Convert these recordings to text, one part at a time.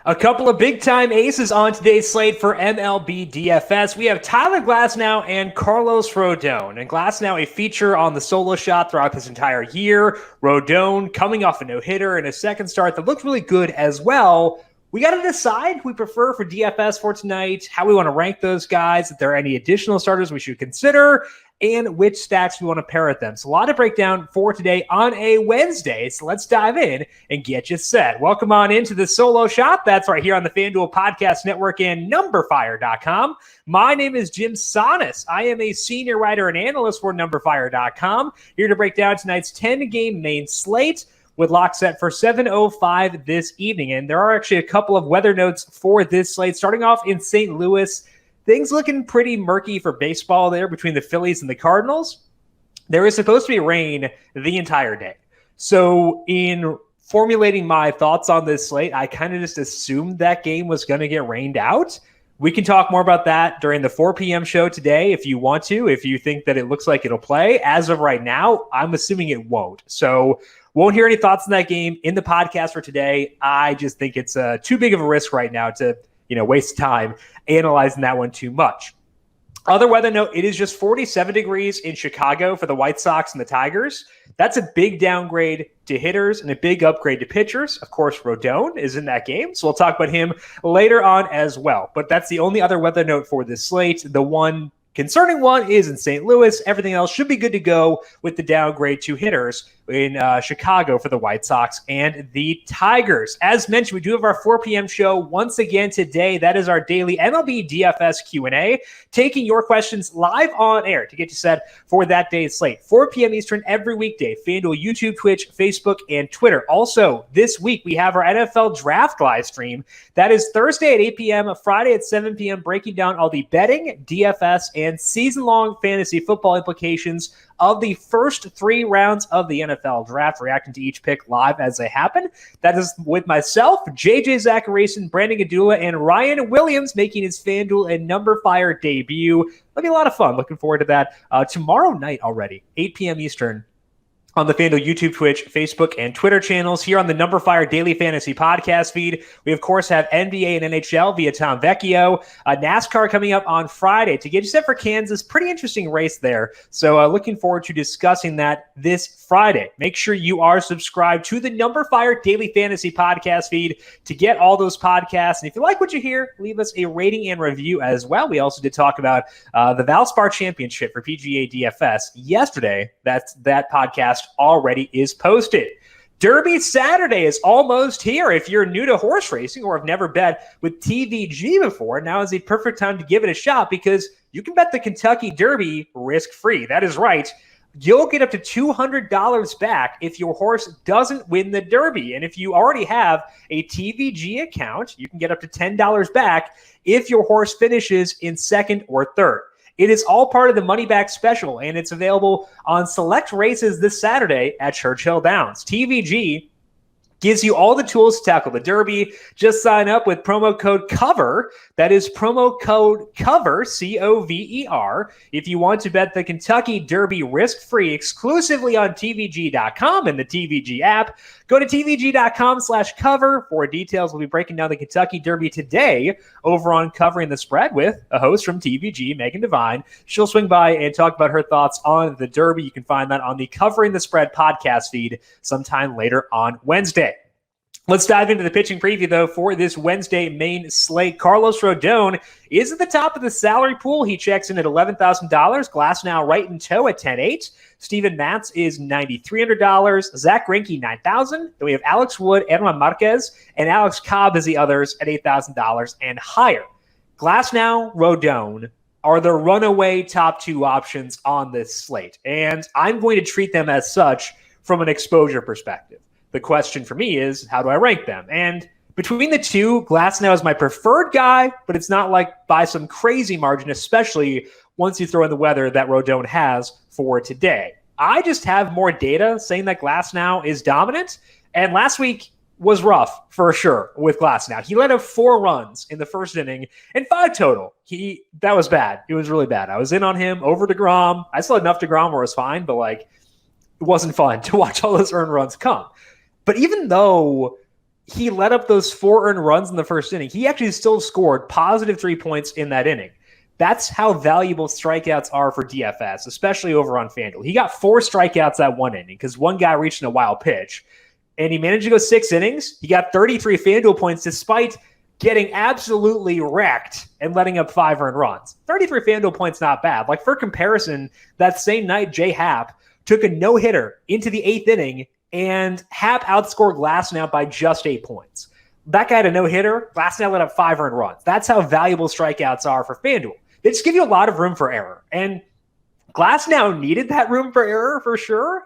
A couple of big-time aces on today's slate for MLB DFS. We have Tyler Glasnow and Carlos Rodon. And Glasnow, a feature on the solo shot throughout this entire year. Rodon coming off a no-hitter and a second start that looked really good as well. We got to decide who we prefer for DFS for tonight, how we want to rank those guys, if there are any additional starters we should consider, and which stacks we want to pair with them. So a lot to break down for today on a Wednesday. So let's dive in and get you set. Welcome on into the solo shop. That's right here on the FanDuel Podcast Network and numberFire.com. My name is Jim Sonis. I am a senior writer and analyst for numberFire.com, here to break down tonight's 10-game main slate with lock set for 7:05 this evening. And there are actually a couple of weather notes for this slate. Starting off in St. Louis, things looking pretty murky for baseball there between the Phillies and the Cardinals. There is supposed to be rain the entire day. So in formulating my thoughts on this slate, I kind of just assumed that game was going to get rained out. We can talk more about that during the 4 p.m. show today if you want to, if you think that it looks like it'll play. As of right now, I'm assuming it won't. So won't hear any thoughts on that game in the podcast for today. I just think it's too big of a risk right now to waste time analyzing that one too much. Other weather note, it is just 47 degrees in Chicago for the White Sox and the Tigers. That's a big downgrade to hitters and a big upgrade to pitchers. Of course, Rodon is in that game, so we'll talk about him later on as well. But that's the only other weather note for this slate. The one concerning one is in St. Louis. Everything else should be good to go with the downgrade to hitters in Chicago for the White Sox and the Tigers. As mentioned, we do have our 4 p.m. show once again today. That is our daily MLB DFS Q&A, taking your questions live on air to get you set for that day's slate. 4 p.m. Eastern every weekday. FanDuel, YouTube, Twitch, Facebook, and Twitter. Also, this week we have our NFL Draft live stream. That is Thursday at 8 p.m., Friday at 7 p.m., breaking down all the betting, DFS, and season-long fantasy football implications of the first 3 rounds of the NFL Draft, reacting to each pick live as they happen. That is with myself, JJ Zachariason, Brandon Gadula, and Ryan Williams making his FanDuel and numberFire debut. It'll be a lot of fun. Looking forward to that tomorrow night already, 8 p.m. Eastern, on the FanDuel YouTube, Twitch, Facebook, and Twitter channels. Here on the numberFire Daily Fantasy Podcast feed, we, of course, have NBA and NHL via Tom Vecchio. NASCAR coming up on Friday to get you set for Kansas. Pretty interesting race there. So looking forward to discussing that this Friday. Make sure you are subscribed to the numberFire Daily Fantasy Podcast feed to get all those podcasts. And if you like what you hear, leave us a rating and review as well. We also did talk about the Valspar Championship for PGA DFS yesterday. That podcast already is posted. Derby Saturday is almost here. If you're new to horse racing or have never bet with TVG before, now is the perfect time to give it a shot because you can bet the Kentucky Derby risk-free. That is right. You'll get up to $200 back if your horse doesn't win the Derby. And if you already have a TVG account, you can get up to $10 back if your horse finishes in second or third. It is all part of the money back special, and it's available on select races this Saturday at Churchill Downs. TVG gives you all the tools to tackle the Derby. Just sign up with promo code COVER. That is promo code COVER, C-O-V-E-R, if you want to bet the Kentucky Derby risk-free exclusively on TVG.com and the TVG app. Go to TVG.com/cover for details. We'll be breaking down the Kentucky Derby today over on Covering the Spread with a host from TVG, Megan Devine. She'll swing by and talk about her thoughts on the Derby. You can find that on the Covering the Spread podcast feed sometime later on Wednesday. Let's dive into the pitching preview, though, for this Wednesday main slate. Carlos Rodon is at the top of the salary pool. He checks in at $11,000. Glasnow right in tow at $10,800. Steven Matz is $9,300. Zach Greinke, $9,000. Then we have Alex Wood, Edwin Marquez, and Alex Cobb as the others at $8,000 and higher. Glasnow, Rodon are the runaway top 2 options on this slate, and I'm going to treat them as such from an exposure perspective. The question for me is, how do I rank them? And between the two, Glasnow is my preferred guy, but it's not like by some crazy margin, especially once you throw in the weather that Rodon has for today. I just have more data saying that Glasnow is dominant, and last week was rough for sure with Glasnow. He let up 4 runs in the first inning and 5 total. That was bad. It was really bad. I was in on him over DeGrom. I still had enough DeGrom where it was fine, but it wasn't fun to watch all those earned runs come. But even though he let up those 4 earned runs in the first inning. He actually still scored positive 3 points in that inning. That's how valuable strikeouts are for DFS, especially over on FanDuel. He got 4 strikeouts that one inning because one guy reached in a wild pitch, and he managed to go 6 innings. He got 33 FanDuel points despite getting absolutely wrecked and letting up 5 earned runs. 33 FanDuel points, not bad. Like, for comparison, that same night, Jay Happ took a no-hitter into the 8th inning, and Happ outscored Glasnow by just 8 points. That guy had a no-hitter. Glasnow let up 5 earned runs. That's how valuable strikeouts are for FanDuel. They just give you a lot of room for error. And Glasnow needed that room for error for sure.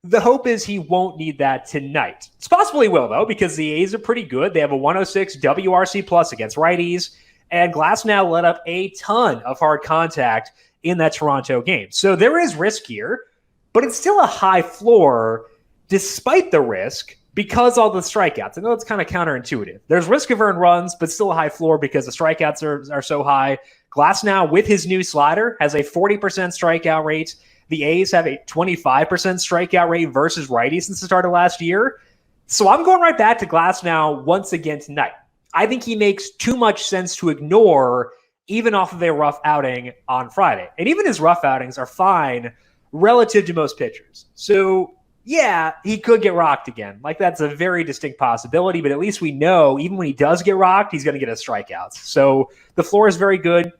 The hope is he won't need that tonight. It's possible he will, though, because the A's are pretty good. They have a 106 WRC plus against righties, and Glasnow let up a ton of hard contact in that Toronto game. So there is risk here, but it's still a high floor despite the risk because all the strikeouts. I know it's kind of counterintuitive. There's risk of earned runs, but still a high floor because the strikeouts are so high. Glasnow, with his new slider, has a 40% strikeout rate. The A's have a 25% strikeout rate versus righties since the start of last year. So I'm going right back to Glasnow once again tonight. I think he makes too much sense to ignore even off of a rough outing on Friday. And even his rough outings are fine relative to most pitchers. So yeah, he could get rocked again. Like, that's a very distinct possibility, but at least we know even when he does get rocked, he's going to get his strikeouts. So the floor is very good.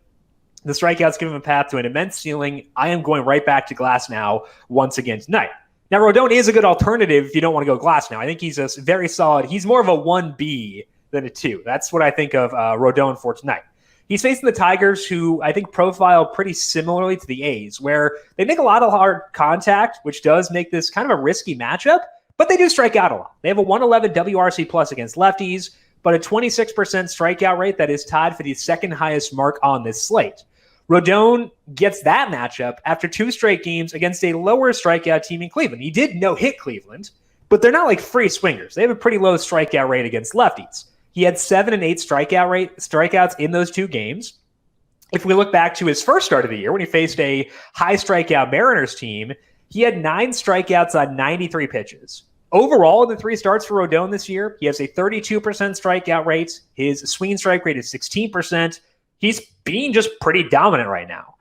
The strikeouts give him a path to an immense ceiling. I am going right back to Glasnow once again tonight. Now, Rodon is a good alternative if you don't want to go Glasnow. I think he's a very solid. He's more of a 1B than a 2. That's what I think of Rodon for tonight. He's facing the Tigers, who I think profile pretty similarly to the A's, where they make a lot of hard contact, which does make this kind of a risky matchup, but they do strike out a lot. They have a 111 WRC plus against lefties, but a 26% strikeout rate that is tied for the second highest mark on this slate. Rodon gets that matchup after 2 straight games against a lower strikeout team in Cleveland. He did no-hit Cleveland, but they're not like free swingers. They have a pretty low strikeout rate against lefties. He had 7 and 8 strikeouts in those 2 games. If we look back to his first start of the year when he faced a high strikeout Mariners team, he had 9 strikeouts on 93 pitches. Overall, in the 3 starts for Rodon this year, he has a 32% strikeout rate. His swinging strike rate is 16%. He's being just pretty dominant right now.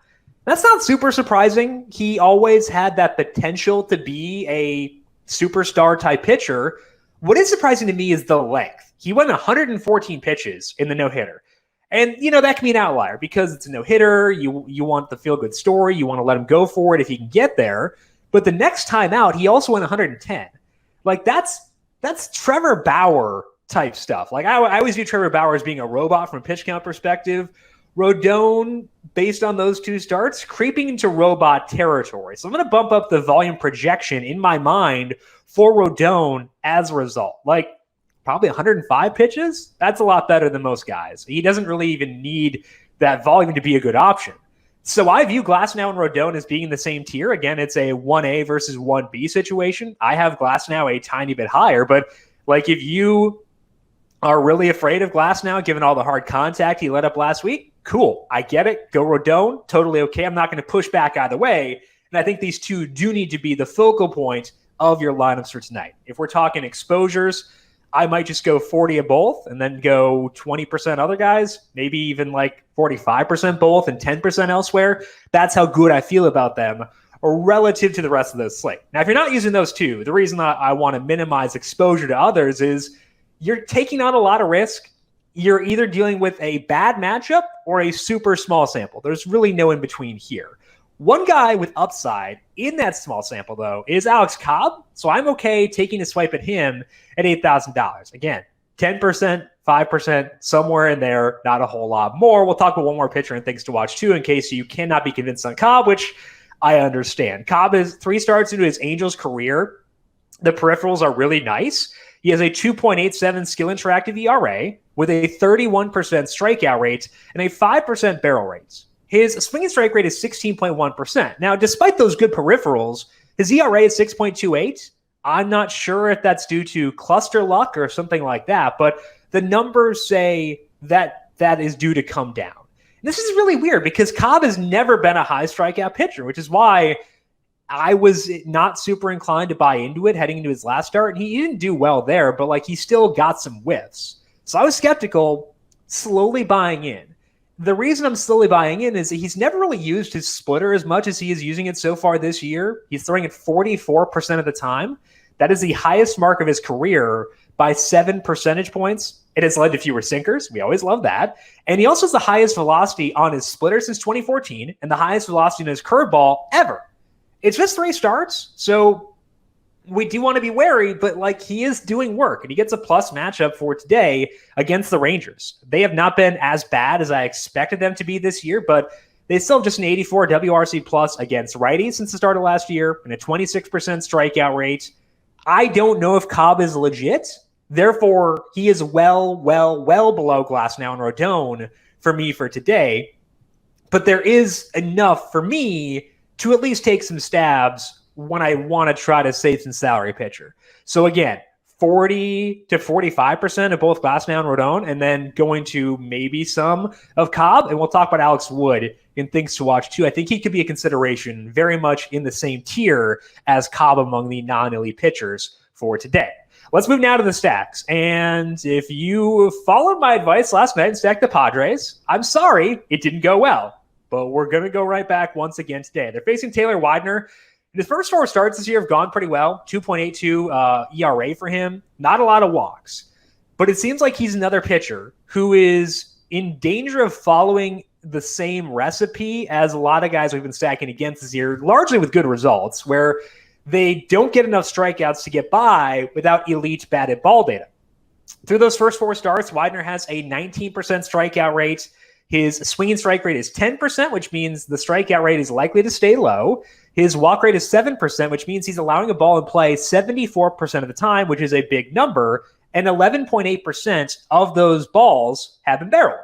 That's not super surprising. He always had that potential to be a superstar type pitcher. What is surprising to me is the length. He went 114 pitches in the no-hitter. And, that can be an outlier because it's a no-hitter. You want the feel-good story. You want to let him go for it if he can get there. But the next time out, he also went 110. Like, that's Trevor Bauer type stuff. Like, I always view Trevor Bauer as being a robot from a pitch count perspective. Rodon, based on those 2 starts, creeping into robot territory. So I'm going to bump up the volume projection in my mind for Rodon as a result. Like, probably 105 pitches? That's a lot better than most guys. He doesn't really even need that volume to be a good option. So I view Glasnow and Rodon as being in the same tier. Again, it's a 1A versus 1B situation. I have Glasnow a tiny bit higher, but like, if you are really afraid of Glasnow, given all the hard contact he let up last week, cool. I get it. Go Rodon. Totally okay. I'm not going to push back either way. And I think these 2 do need to be the focal point of your lineups for tonight. If we're talking exposures, I might just go 40 of both and then go 20% other guys, maybe even like 45% both and 10% elsewhere. That's how good I feel about them relative to the rest of the slate. Now, if you're not using those 2, the reason I want to minimize exposure to others is you're taking on a lot of risk. You're either dealing with a bad matchup or a super small sample. There's really no in between here. One guy with upside in that small sample, though, is Alex Cobb. So I'm okay taking a swipe at him at $8,000. Again, 10%, 5%, somewhere in there, not a whole lot more. We'll talk about one more pitcher and things to watch, too, in case you cannot be convinced on Cobb, which I understand. Cobb is 3 starts into his Angels career. The peripherals are really nice. He has a 2.87 skill interactive ERA with a 31% strikeout rate and a 5% barrel rate. His swinging strike rate is 16.1%. Now, despite those good peripherals, his ERA is 6.28. I'm not sure if that's due to cluster luck or something like that, but the numbers say that is due to come down. And this is really weird because Cobb has never been a high strikeout pitcher, which is why I was not super inclined to buy into it heading into his last start, and he didn't do well there, but like he still got some whiffs. So I was skeptical, slowly buying in. The reason I'm slowly buying in is that he's never really used his splitter as much as he is using it so far this year. He's throwing it 44% of the time. That is the highest mark of his career by 7 percentage points. It has led to fewer sinkers. We always love that. And he also has the highest velocity on his splitter since 2014 and the highest velocity on his curveball ever. It's just 3 starts, so we do want to be wary, but like he is doing work, and he gets a plus matchup for today against the Rangers. They have not been as bad as I expected them to be this year, but they still have just an 84 WRC plus against righties since the start of last year and a 26% strikeout rate. I don't know if Cobb is legit. Therefore, he is well below Glasnow and Rodon for me for today. But there is enough for me to at least take some stabs when I want to try to save some salary pitcher. So again, 40 to 45% of both Glasnow and Rodon, and then going to maybe some of Cobb. And we'll talk about Alex Wood in things to watch too. I think he could be a consideration very much in the same tier as Cobb among the non-elite pitchers for today. Let's move now to the stacks. And if you followed my advice last night and stacked the Padres, I'm sorry, it didn't go well. But we're going to go right back once again today. They're facing Taylor Widener. His first 4 starts this year have gone pretty well. 2.82 ERA for him. Not a lot of walks. But it seems like he's another pitcher who is in danger of following the same recipe as a lot of guys we've been stacking against this year, largely with good results, where they don't get enough strikeouts to get by without elite batted ball data. Through those first 4 starts, Widener has a 19% strikeout rate. His swinging strike rate is 10%, which means the strikeout rate is likely to stay low. His walk rate is 7%, which means he's allowing a ball in play 74% of the time, which is a big number. And 11.8% of those balls have been barreled.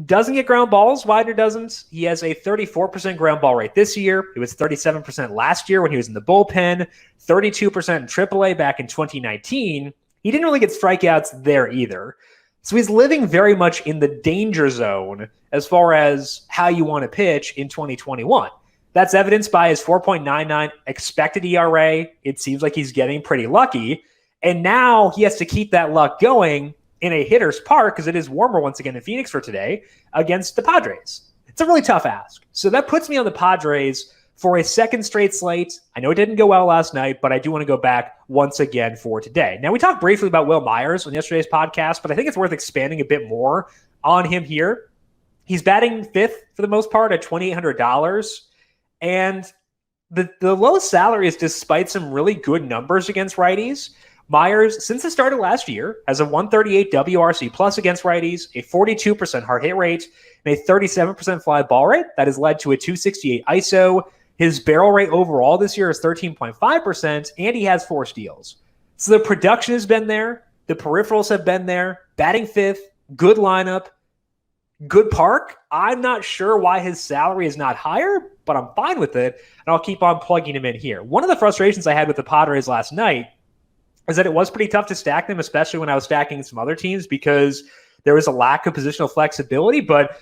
Doesn't get ground balls. Widener doesn't. He has a 34% ground ball rate this year. It was 37% last year when he was in the bullpen, 32% in AAA back in 2019. He didn't really get strikeouts there either. So he's living very much in the danger zone as far as how you want to pitch in 2021. That's evidenced by his 4.99 expected ERA. It seems like he's getting pretty lucky. And now he has to keep that luck going in a hitter's park, because it is warmer once again in Phoenix for today, against the Padres. It's a really tough ask. So that puts me on the Padres for a second straight slate. I know it didn't go well last night, but I do want to go back once again for today. Now, we talked briefly about Will Myers on yesterday's podcast, but I think it's worth expanding a bit more on him here. He's batting 5th for the most part at $2,800. And the low salary is despite some really good numbers against righties. Myers, since the start of last year, has a 138 WRC plus against righties, a 42% hard hit rate, and a 37% fly ball rate. That has led to a 268 ISO. His barrel rate overall this year is 13.5%, and he has 4 steals. So the production has been there. The peripherals have been there. Batting 5th, good lineup, good park. I'm not sure why his salary is not higher, but I'm fine with it, and I'll keep on plugging him in here. One of the frustrations I had with the Padres last night is that it was pretty tough to stack them, especially when I was stacking some other teams, because there was a lack of positional flexibility, but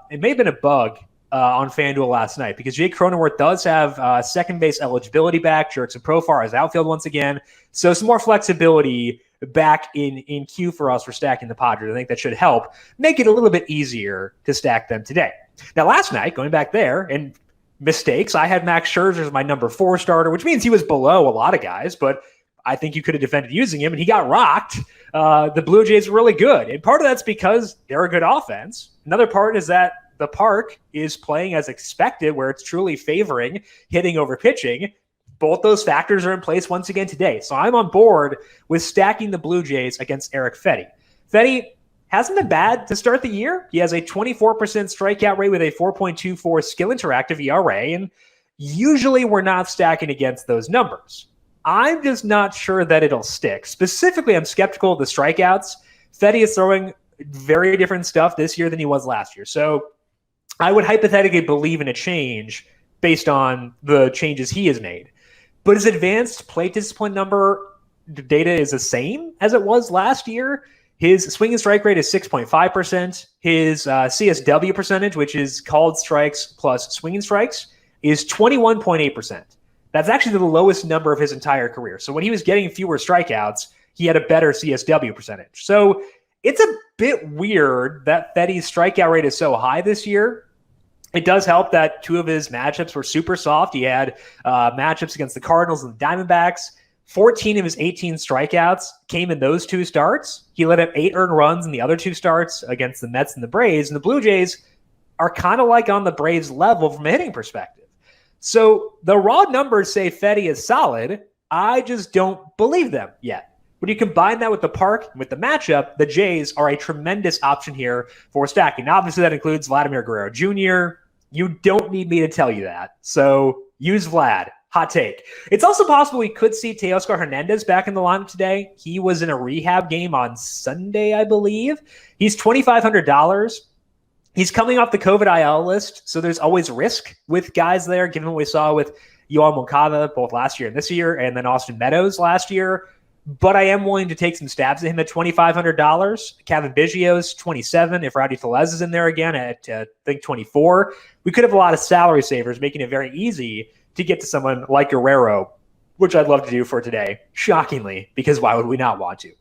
it may have been a bug on FanDuel last night, because Jake Cronenworth does have second base eligibility back. Jurickson Profar is outfield once again. So some more flexibility back in queue for us for stacking the Padres. I think that should help make it a little bit easier to stack them today. Now, last night, going back there, and mistakes, I had Max Scherzer as my number 4 starter, which means he was below a lot of guys, but I think you could have defended using him, and he got rocked. The Blue Jays were really good, and part of that's because they're a good offense. Another part is that the park is playing as expected, where it's truly favoring hitting over pitching. Both those factors are in place once again today. So I'm on board with stacking the Blue Jays against Eric Fedde. Fedde hasn't been bad to start the year. He has a 24% strikeout rate with a 4.24 skill interactive ERA, and usually we're not stacking against those numbers. I'm just not sure that it'll stick. Specifically, I'm skeptical of the strikeouts. Fedde is throwing very different stuff this year than he was last year. So I would hypothetically believe in a change based on the changes he has made. But his advanced plate discipline number data is the same as it was last year. His swing and strike rate is 6.5%. His CSW percentage, which is called strikes plus swinging strikes, is 21.8%. That's actually the lowest number of his entire career. So when he was getting fewer strikeouts, he had a better CSW percentage. So it's a bit weird that Fetty's strikeout rate is so high this year. It does help that 2 of his matchups were super soft. He had matchups against the Cardinals and the Diamondbacks. 14 of his 18 strikeouts came in those 2 starts. He let up 8 earned runs in the other 2 starts against the Mets and the Braves. And the Blue Jays are kind of like on the Braves level from a hitting perspective. So the raw numbers say Fetty is solid. I just don't believe them yet. When you combine that with the park and with the matchup, the Jays are a tremendous option here for stacking. Now, obviously, that includes Vladimir Guerrero Jr. You don't need me to tell you that. So use Vlad. Hot take. It's also possible we could see Teosuka Hernandez back in the lineup today. He was in a rehab game on Sunday, I believe. He's $2,500. He's coming off the COVID IL list, so there's always risk with guys there, given what we saw with Yohan Moncada both last year and this year, and then Austin Meadows last year. But I am willing to take some stabs at him at $2,500. Kevin Biggio's $27,000. If Rowdy Tellez is in there again at, I think, $24,000. We could have a lot of salary savers, making it very easy to get to someone like Guerrero, which I'd love to do for today, shockingly, because why would we not want to?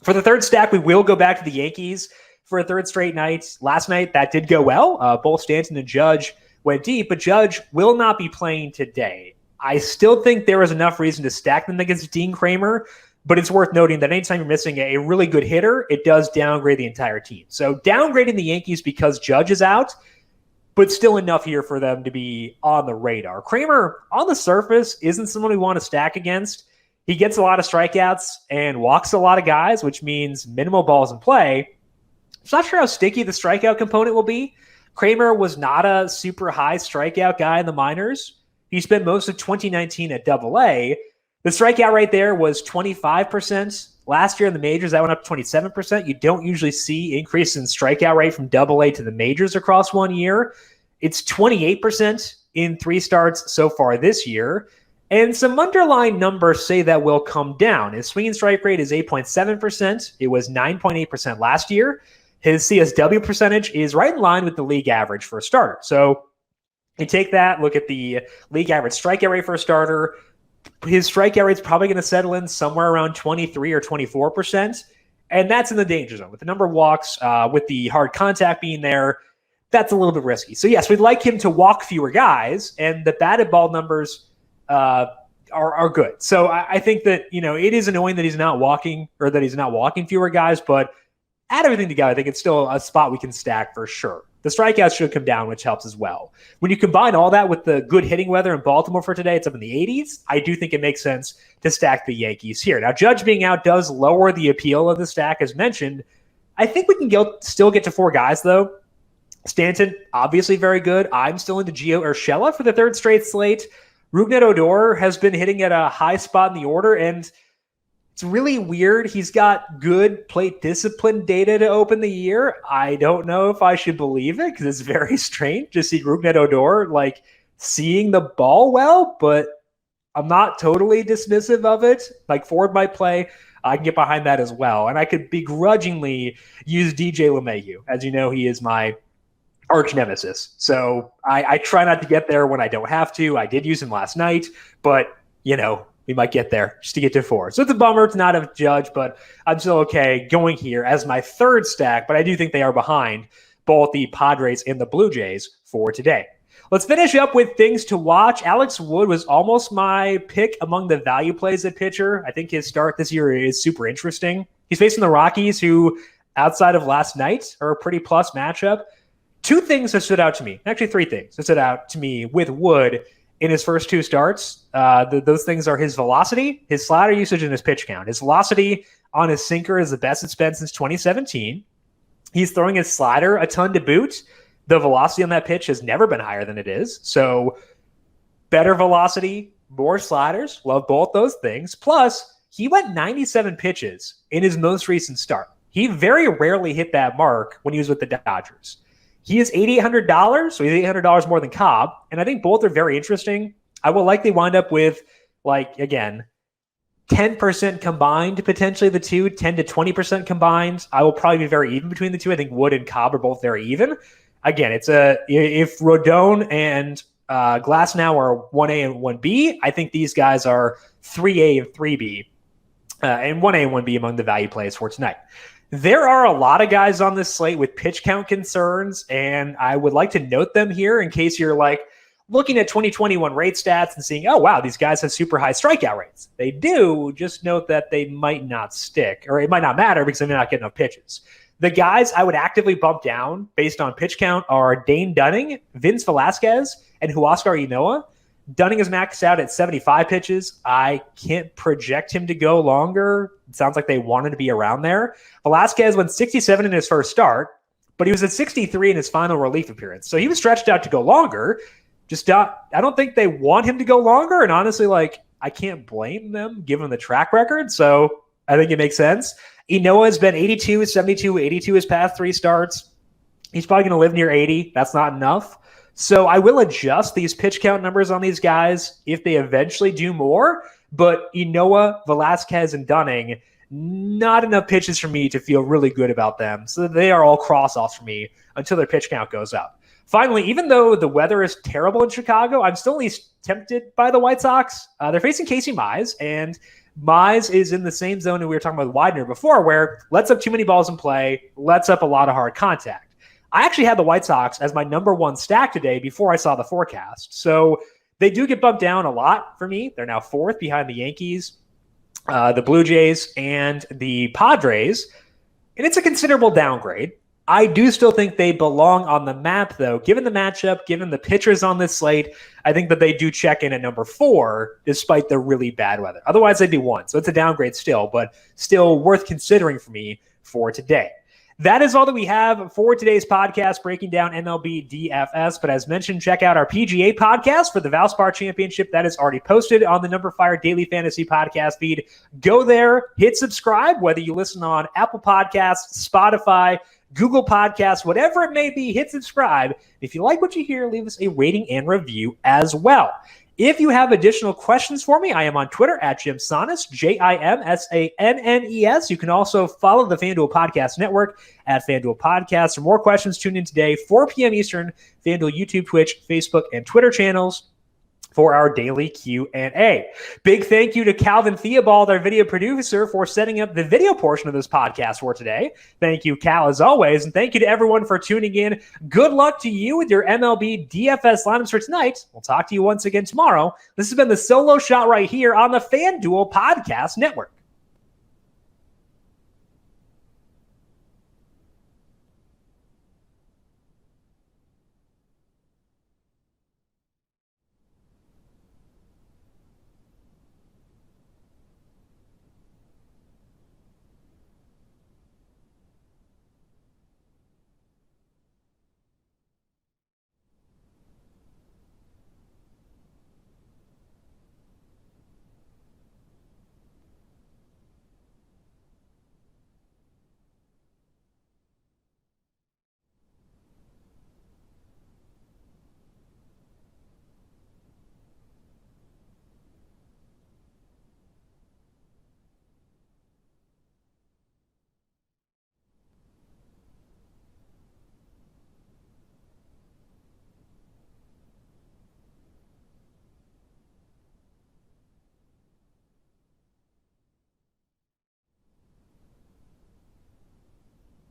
For the third stack, we will go back to the Yankees for a third straight night. Last night, that did go well. Both Stanton and Judge went deep, but Judge will not be playing today. I still think there is enough reason to stack them against Dean Kramer, but it's worth noting that anytime you're missing a really good hitter, it does downgrade the entire team. So downgrading the Yankees because Judge is out, but still enough here for them to be on the radar. Kramer, on the surface, isn't someone we want to stack against. He gets a lot of strikeouts and walks a lot of guys, which means minimal balls in play. I'm not sure how sticky the strikeout component will be. Kramer was not a super high strikeout guy in the minors. He spent most of 2019 at AA. The strikeout rate there was 25%. Last year in the majors, that went up to 27%. You don't usually see increase in strikeout rate from AA to the majors across 1 year. It's 28% in 3 starts so far this year. And some underlying numbers say that will come down. His swinging strike rate is 8.7%. It was 9.8% last year. His CSW percentage is right in line with the league average for a starter. So you take that, look at the league average strikeout rate for a starter. His strikeout rate is probably going to settle in somewhere around 23 or 24%. And that's in the danger zone. With the number of walks, with the hard contact being there, that's a little bit risky. So yes, we'd like him to walk fewer guys, and the batted ball numbers are good. So I think that, it is annoying that he's not walking fewer guys, but add everything together, I think it's still a spot we can stack for sure. The strikeouts should come down, which helps as well. When you combine all that with the good hitting weather in Baltimore for today, it's up in the 80s. I do think it makes sense to stack the Yankees here. Now, Judge being out does lower the appeal of the stack, as mentioned. I think we can still get to 4 guys, though. Stanton, obviously very good. I'm still into Gio Urshela for the third straight slate. Rougned Odor has been hitting at a high spot in the order, and it's really weird. He's got good plate discipline data to open the year. I don't know if I should believe it because it's very strange to see Rougned Odor seeing the ball well, but I'm not totally dismissive of it. Ford might play. I can get behind that as well. And I could begrudgingly use DJ LeMahieu. As you know, he is my arch nemesis. So I try not to get there when I don't have to. I did use him last night, but, we might get there just to get to 4. So it's a bummer. It's not a Judge, but I'm still okay going here as my third stack. But I do think they are behind both the Padres and the Blue Jays for today. Let's finish up with things to watch. Alex Wood was almost my pick among the value plays at pitcher. I think his start this year is super interesting. He's facing the Rockies, who, outside of last night, are a pretty plus matchup. 2 things have stood out to me. Actually, 3 things have stood out to me with Wood in his first 2 starts. Those things are his velocity, his slider usage, and his pitch count. His velocity on his sinker is the best it's been since 2017. He's throwing his slider a ton to boot. The velocity on that pitch has never been higher than it is. So better velocity, more sliders. Love both those things. Plus, he went 97 pitches in his most recent start. He very rarely hit that mark when he was with the Dodgers. He is $8,800, so he's $800 more than Cobb, and I think both are very interesting. I will likely wind up with, 10% combined, potentially the 2, 10 to 20% combined. I will probably be very even between the 2. I think Wood and Cobb are both very even. Again, if Rodon and Glasnow are 1A and 1B. I think these guys are 3A and 3B, and 1A and 1B among the value plays for tonight. There are a lot of guys on this slate with pitch count concerns, and I would like to note them here in case you're like looking at 2021 rate stats and seeing, oh, wow, these guys have super high strikeout rates. They do. Just note that they might not stick, or it might not matter because they may not get enough pitches. The guys I would actively bump down based on pitch count are Dane Dunning, Vince Velasquez, and Huascar Ynoa. Dunning is maxed out at 75 pitches. I can't project him to go longer. It sounds like they wanted to be around there. Velasquez went 67 in his first start, but he was at 63 in his final relief appearance. So he was stretched out to go longer. I don't think they want him to go longer. And honestly, I can't blame them given the track record. So I think it makes sense. Ynoa has been 82, 72, 82 his past 3 starts. He's probably going to live near 80. That's not enough. So I will adjust these pitch count numbers on these guys if they eventually do more. But Ynoa, Velasquez, and Dunning, not enough pitches for me to feel really good about them. So they are all cross-offs for me until their pitch count goes up. Finally, even though the weather is terrible in Chicago, I'm still at least tempted by the White Sox. They're facing Casey Mize, and Mize is in the same zone that we were talking about with Widener before, where lets up too many balls in play, lets up a lot of hard contact. I actually had the White Sox as my number 1 stack today before I saw the forecast. So they do get bumped down a lot for me. They're now 4th behind the Yankees, the Blue Jays, and the Padres. And it's a considerable downgrade. I do still think they belong on the map, though. Given the matchup, given the pitchers on this slate, I think that they do check in at number 4, despite the really bad weather. Otherwise, they'd be 1. So it's a downgrade still, but still worth considering for me for today. That is all that we have for today's podcast, breaking down MLB DFS. But as mentioned, check out our PGA podcast for the Valspar Championship. That is already posted on the numberFire Daily Fantasy Podcast feed. Go there, hit subscribe, whether you listen on Apple Podcasts, Spotify, Google Podcasts, whatever it may be, hit subscribe. If you like what you hear, leave us a rating and review as well. If you have additional questions for me, I am on Twitter at JimSannes, JimSannes. You can also follow the FanDuel Podcast Network at FanDuel Podcasts. For more questions, tune in today, 4 p.m. Eastern, FanDuel YouTube, Twitch, Facebook, and Twitter channels for our daily Q&A. Big thank you to Calvin Theobald, our video producer, for setting up the video portion of this podcast for today. Thank you, Cal, as always. And thank you to everyone for tuning in. Good luck to you with your MLB DFS lineups for tonight. We'll talk to you once again tomorrow. This has been the Solo Shot right here on the FanDuel Podcast Network.